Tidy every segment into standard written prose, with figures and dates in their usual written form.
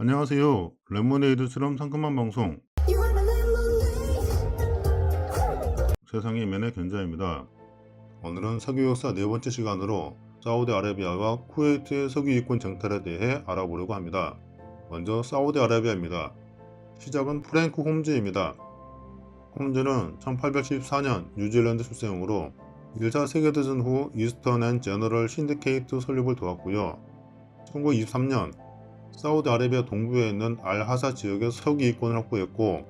안녕하세요. 레모네이드처럼 상큼한 방송 세상의 이면의 견자입니다. 오늘은 석유 역사 네 번째 시간으로 사우디아라비아와 쿠웨이트의 석유 이권 쟁탈에 대해 알아보려고 합니다. 먼저 사우디아라비아입니다. 시작은 프랭크 홈즈입니다. 홈즈는 1814년 뉴질랜드 출생으로 1차 세계대전 후 이스턴 앤 제너럴 신디케이트 설립을 도왔고요. 1923년 사우디아라비아 동부에 있는 알하사 지역의 석유 이권을 확보했고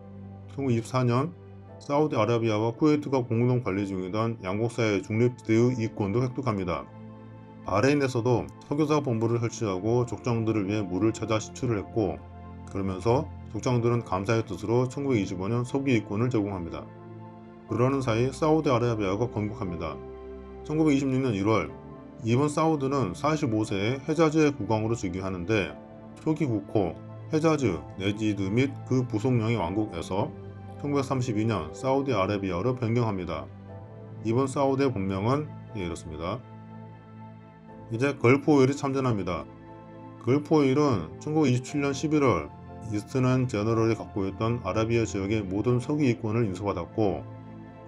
1924년 사우디아라비아와 쿠웨이트가 공동 관리 중이던 양국 사이의 중립지대의 이권도 획득합니다. 바레인에서도 석유사 본부를 설치하고 족장들을 위해 물을 찾아 시출을 했고 그러면서 족장들은 감사의 뜻으로 1925년 석유 이권을 제공합니다. 그러는 사이 사우디아라비아가 건국합니다. 1926년 1월 이번 사우드는 45세에 헤자즈의 국왕으로 즉위하는데 초기 국호 헤자즈 네지드 및 그 부속령의 왕국에서 1932년 사우디아라비아로 변경합니다. 이번 사우드의 본명은 이렇습니다. 이제 걸프 오일이 참전합니다. 걸프 오일은 1927년 11월 이스턴 제너럴이 갖고 있던 아라비아 지역의 모든 석유 이권을 인수받았고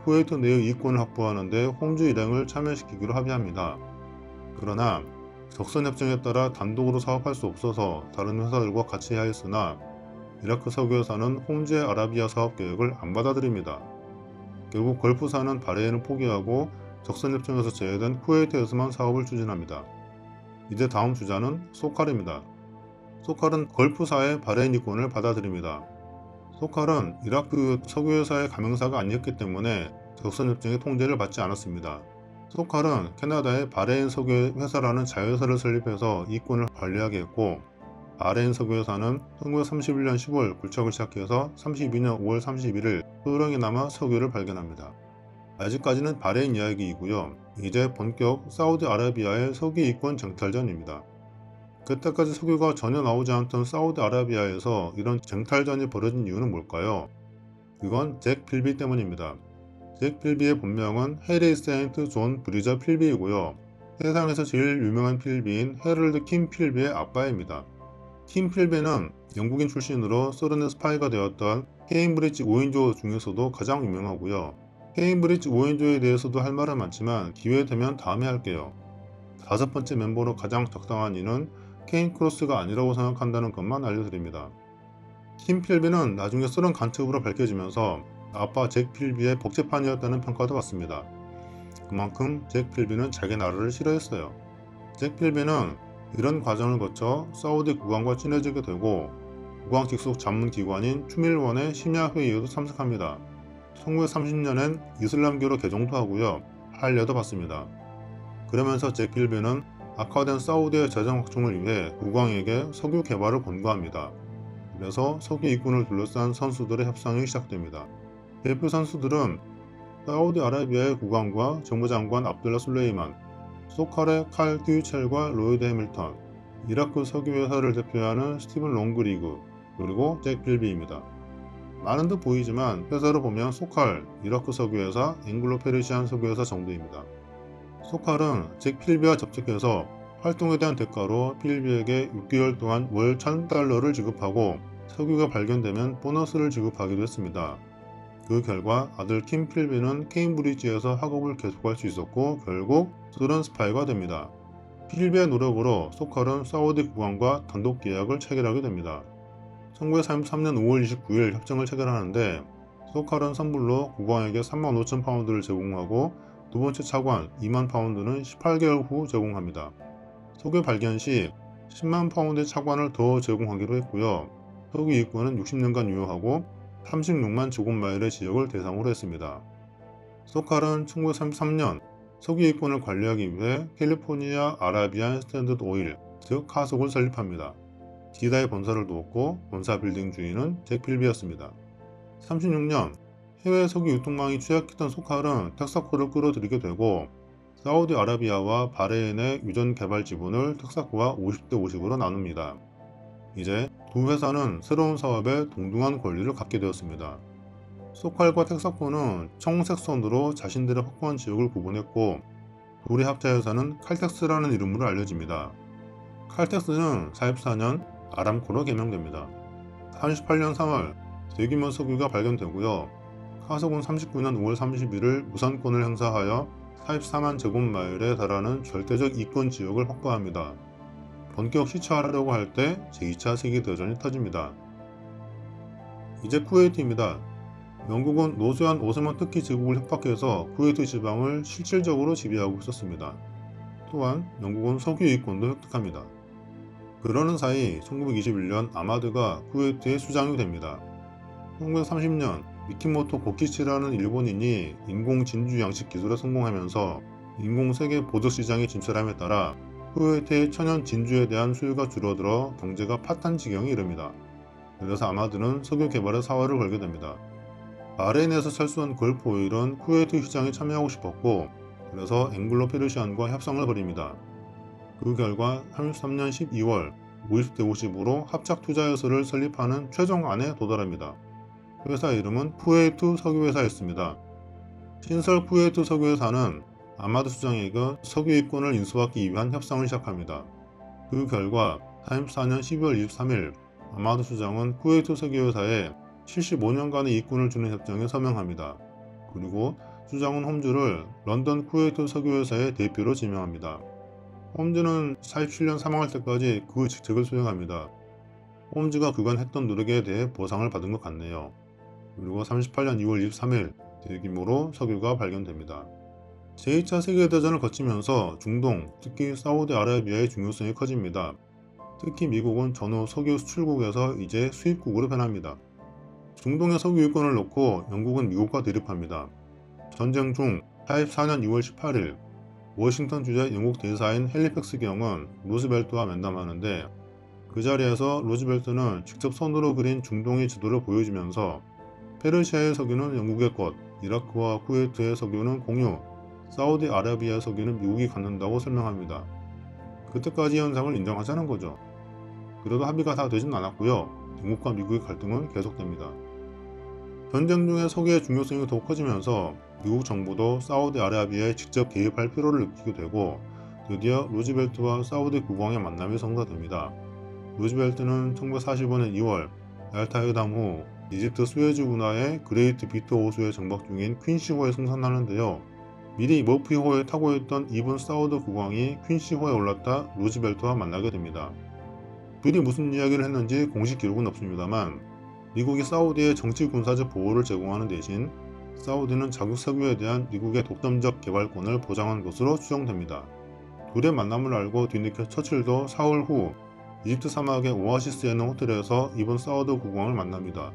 쿠웨이트 내의 이권을 확보하는 데 홈즈 일행을 참여시키기로 합의합니다. 그러나 적선협정에 따라 단독으로 사업할 수 없어서 다른 회사들과 같이 해야 했으나 이라크 석유회사는 홈즈의 아라비아 사업 계획을 안 받아들입니다. 결국 걸프사는 바레인을 포기하고 적선협정에서 제외된 쿠웨이트에서만 사업을 추진합니다. 이제 다음 주자는 소칼입니다. 소칼은 걸프사의 바레인 이권을 받아들입니다. 소칼은 이라크 석유회사의 가맹사가 아니었기 때문에 적선협정의 통제를 받지 않았습니다. 소칼은 캐나다의 바레인 석유회사라는 자회사를 설립해서 이권을 관리하게 했고 바레인 석유회사는 1931년 10월 굴착을 시작해서 32년 5월 31일 소량이 남아 석유를 발견합니다. 아직까지는 바레인 이야기이고요. 이제 본격 사우디아라비아의 석유 이권 쟁탈전입니다. 그때까지 석유가 전혀 나오지 않던 사우디아라비아에서 이런 쟁탈전이 벌어진 이유는 뭘까요? 그건 잭 필비 때문입니다. 잭 필비의 본명은 해리 세인트 존 브리저 필비이고요. 세상에서 제일 유명한 필비인 해럴드 킴 필비의 아빠입니다. 킴 필비는 영국인 출신으로 소련의 스파이가 되었던 케임브리지 5인조 중에서도 가장 유명하고요. 케임브리지 5인조에 대해서도 할 말은 많지만 기회되면 다음에 할게요. 다섯 번째 멤버로 가장 적당한 이는 케인 크로스가 아니라고 생각한다는 것만 알려드립니다. 킴 필비는 나중에 소련 간첩으로 밝혀지면서 아빠 잭 필비의 복제판이었다는 평가도 받습니다. 그만큼 잭 필비는 자기 나라를 싫어했어요. 잭 필비는 이런 과정을 거쳐 사우디 국왕과 친해지게 되고 국왕 직속 전문 기관인 추밀원의 심야 회의에도 참석합니다. 1930년엔 이슬람교로 개종도 하고요. 할례도 받습니다. 그러면서 잭 필비는 악화된 사우디의 재정 확충을 위해 국왕에게 석유 개발을 권고합니다. 그래서 석유 이권을 둘러싼 선수들의 협상이 시작됩니다. 대표 선수들은 사우디아라비아의 국왕과 정부장관 압둘라 술레이만, 소칼의 칼 듀첼과 로이드 해밀턴, 이라크 석유회사를 대표하는 스티븐 롱그리그, 그리고 잭 필비입니다. 많은 듯 보이지만 회사로 보면 소칼, 이라크 석유회사, 앵글로 페르시안 석유회사 정도입니다. 소칼은 잭 필비와 접촉해서 활동에 대한 대가로 필비에게 6개월 동안 월 $1000를 지급하고 석유가 발견되면 보너스를 지급하기도 했습니다. 그 결과 아들 킴 필비는 케임브리지에서 학업을 계속할 수 있었고 결국 소련 스파이가 됩니다. 필비의 노력으로 소칼은 사우디 국왕과 단독 계약을 체결하게 됩니다. 1933년 5월 29일 협정을 체결하는데 소칼은 선불로 국왕에게 35,000파운드를 제공하고 두 번째 차관 2만 파운드는 18개월 후 제공합니다. 석유 발견 시 10만 파운드의 차관을 더 제공하기로 했고요. 석유 이권은 60년간 유효하고 36만 제곱마일의 지역을 대상으로 했습니다. 소칼은 1933년 석유 이권을 관리하기 위해 캘리포니아 아라비안 스탠더드 오일, 즉 카속을 설립합니다. 지다의 본사를 두었고 본사 빌딩 주인은 잭 필비였습니다. 36년 해외 석유 유통망이 취약했던 소칼은 텍사코를 끌어들이게 되고 사우디아라비아와 바레인의 유전 개발 지분을 텍사코와 50대 50으로 나눕니다. 이제 두 회사는 새로운 사업에 동등한 권리를 갖게 되었습니다. 소칼과 텍사코는 청색선으로 자신들의 확보한 지역을 구분했고 둘의 합자 회사는 칼텍스라는 이름으로 알려집니다. 칼텍스는 44년 아람코로 개명됩니다. 38년 3월 대규모 석유가 발견되고요. 카석은 39년 5월 31일 무산권을 행사하여 44만 제곱마일에 달하는 절대적 이권 지역을 확보합니다. 본격 시찰하려고 할 때 제2차 세계대전이 터집니다. 이제 쿠웨이트입니다. 영국은 노쇠한 오스만 터키 제국을 협박해서 쿠웨이트 지방을 실질적으로 지배하고 있었습니다. 또한 영국은 석유 이권도 획득합니다. 그러는 사이 1921년 아마드가 쿠웨이트의 수장이 됩니다. 1930년 미키모토 고키치라는 일본인이 인공 진주 양식 기술에 성공하면서 인공 세계 보드 시장에 진출함에 따라 쿠웨이트의 천연 진주에 대한 수요가 줄어들어 경제가 파탄 지경에 이릅니다. 그래서 아마드는 석유 개발에 사활을 걸게 됩니다. 바레인에서 철수한 걸프 오일은 쿠웨이트 시장에 참여하고 싶었고 그래서 앵글로 페르시안과 협상을 벌입니다. 그 결과 33년 12월 50대 50으로 합작 투자회사를 설립하는 최종안에 도달합니다. 회사 이름은 쿠웨이트 석유회사였습니다. 신설 쿠웨이트 석유회사는 아마드 수장에게 석유 이권을 인수받기 위한 협상을 시작합니다. 그 결과 34년 12월 23일 아마드 수장은 쿠웨이트 석유회사에 75년간의 이권을 주는 협정에 서명합니다. 그리고 수장은 홈즈를 런던 쿠웨이트 석유회사의 대표로 지명합니다. 홈즈는 47년 사망할 때까지 그 직책을 수행합니다. 홈즈가 그간 했던 노력에 대해 보상을 받은 것 같네요. 그리고 38년 2월 23일 대규모로 석유가 발견됩니다. 제2차 세계대전을 거치면서 중동, 특히 사우디아라비아의 중요성이 커집니다. 특히 미국은 전후 석유 수출국에서 이제 수입국으로 변합니다. 중동의 석유 이권을 놓고 영국은 미국과 대립합니다. 전쟁 중 44년 2월 18일 워싱턴 주재 영국 대사인 헬리팩스 경은 루즈벨트와 면담하는데 그 자리에서 루즈벨트는 직접 손으로 그린 중동의 지도를 보여주면서 페르시아의 석유는 영국의 것, 이라크와 쿠웨이트의 석유는 공유, 사우디아라비아의 석유는 미국이 갖는다고 설명합니다. 그때까지 현상을 인정하자는 거죠. 그래도 합의가 다 되진 않았고요. 영국과 미국의 갈등은 계속됩니다. 전쟁 중에 석유의 중요성이 더욱 커지면서 미국 정부도 사우디아라비아에 직접 개입할 필요를 느끼게 되고 드디어 루즈벨트와 사우디 국왕의 만남이 성사됩니다. 루즈벨트는 1945년 2월 얄타 회담 후 이집트 수에즈 운하의 그레이트 비터 호수에 정박 중인 퀸시호에 승선하는데요. 미리 머피호에 타고 있던 이분 사우드 국왕이 퀸시호에 올랐다 루즈벨트와 만나게 됩니다. 둘이 무슨 이야기를 했는지 공식 기록은 없습니다만 미국이 사우디에 정치 군사적 보호를 제공하는 대신 사우디는 자국 석유에 대한 미국의 독점적 개발권을 보장한 것으로 추정됩니다. 둘의 만남을 알고 뒤늦게 처칠도 사흘 후 이집트 사막의 오아시스에 있는 호텔에서 이번 사우드 국왕을 만납니다.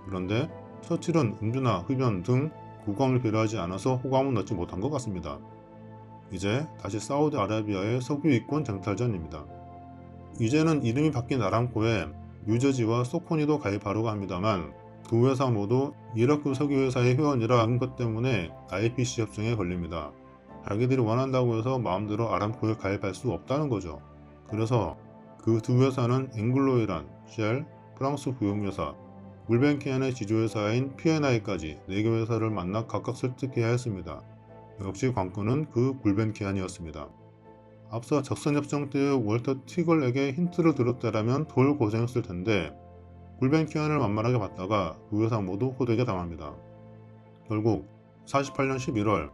그런데 처칠은 음주나 흡연 등 국왕을 배려하지 않아서 호감을 얻지 못한 것 같습니다. 이제 다시 사우디아라비아의 석유 이권 쟁탈전입니다. 이제는 이름이 바뀐 아람코에 뉴저지와 소코니도 가입하려고 합니다만 두 회사 모두 이라크 석유회사의 회원이라 한 것 때문에 IPC 협정에 걸립니다. 자기들이 원한다고 해서 마음대로 아람코에 가입할 수 없다는 거죠. 그래서 그 두 회사는 앵글로이란, 쉘, 프랑스 부용회사, 물벤키안의 지주회사인 P&I까지 4개 회사를 만나 각각 설득해야 했습니다. 역시 관건은 그 물벤키안이었습니다. 앞서 적선협정 때의 월터 티걸에게 힌트를 들었다라면 덜 고생했을 텐데 물벤키안을 만만하게 봤다가 두 회사 모두 호되게 당합니다. 결국 48년 11월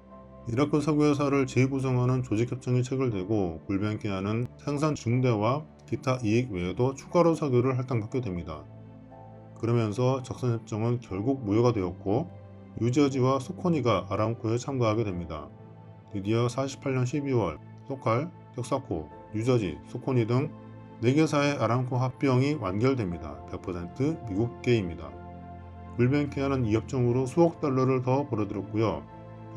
이라크 석유회사를 재구성하는 조직협정이 체결되고 물벤키안은 생산 중대와 기타 이익 외에도 추가로 석유를 할당받게 됩니다. 그러면서 적선협정은 결국 무효가 되었고 뉴저지와 소코니가 아람코에 참가하게 됩니다. 드디어 48년 12월 소칼, 텍사코, 뉴저지, 소코니 등 4개사의 아람코 합병이 완결됩니다. 100% 미국계입니다. 물벤키안은 이 협정으로 수억 달러를 더 벌어들였고요.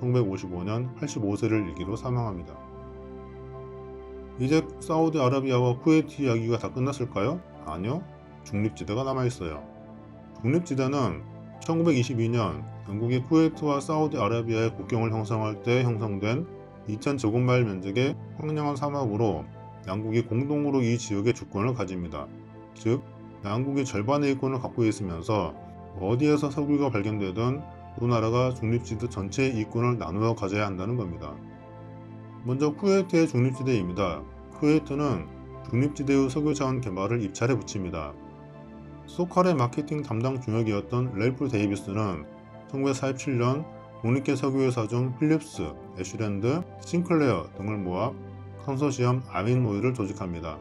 1955년 85세를 일기로 사망합니다. 이제 사우디아라비아와 쿠웨이트 이야기가 다 끝났을까요? 아니요. 중립지대가 남아있어요. 중립지대는 1922년 영국이 쿠웨이트와 사우디아라비아의 국경을 형성할 때 형성된 2000제곱마일 면적의 황량한 사막으로 양국이 공동으로 이 지역의 주권을 가집니다. 즉, 양국이 절반의 이권을 갖고 있으면서 어디에서 석유가 발견되든 두 나라가 중립지대 전체의 이권을 나누어 가져야 한다는 겁니다. 먼저 쿠웨이트의 중립지대입니다. 쿠웨이트는 중립지대의 석유 자원 개발을 입찰에 붙입니다. 소칼의 마케팅 담당 중역이었던 랠프 데이비스는 1947년 독립계 석유회사 중 필립스, 애쉬랜드, 싱클레어 등을 모아 컨소시엄 아민오일을 조직합니다.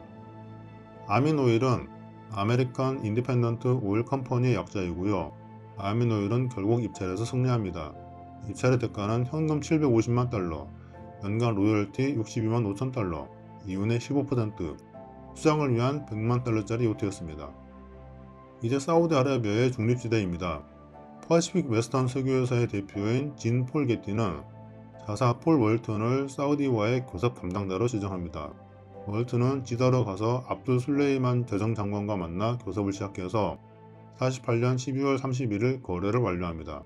아민오일은 아메리칸 인디펜던트 오일 컴퍼니의 약자이고요. 아민오일은 결국 입찰에서 승리합니다. 입찰의 대가는 현금 750만 달러, 연간 로열티 62만 5천 달러, 이윤의 15%, 수장을 위한 100만 달러짜리 요트였습니다. 이제 사우디아라비아의 중립지대입니다. 퍼시픽 웨스턴 석유회사의 대표인 진 폴 게티는 자사 폴 월턴을 사우디와의 교섭 담당자로 지정합니다. 월턴은 지다로 가서 압둘 술레이만 재정장관과 만나 교섭을 시작해서 48년 12월 31일 거래를 완료합니다.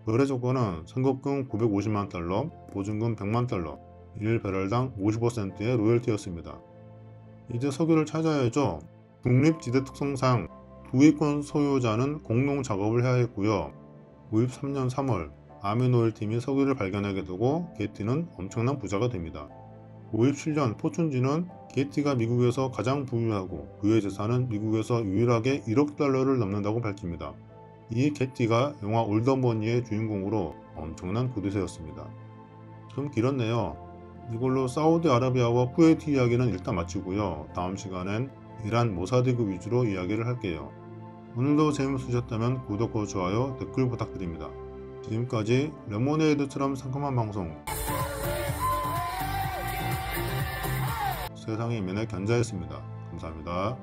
거래 조건은 선급금 950만 달러, 보증금 100만 달러, 1배럴당 50%의 로열티였습니다. 이제 석유를 찾아야죠. 중립지대 특성상 두위권 소유자는 공동 작업을 해야 했고요. 53년 3월 아민오일 팀이 석유를 발견하게 되고 게티는 엄청난 부자가 됩니다. 57년 포춘지는 게티가 미국에서 가장 부유하고 그의 재산은 미국에서 유일하게 1억 달러를 넘는다고 밝힙니다. 이 게티가 영화 올더머니의 주인공으로 엄청난 구두쇠였습니다. 좀 길었네요. 이걸로 사우디아라비아와 쿠웨이트 이야기는 일단 마치고요. 다음 시간엔 이란 모사디그 위주로 이야기를 할게요. 오늘도 재미있으셨다면 구독과 좋아요, 댓글 부탁드립니다. 지금까지 레모네이드처럼 상큼한 방송 세상의 이면의 견자였습니다. 감사합니다.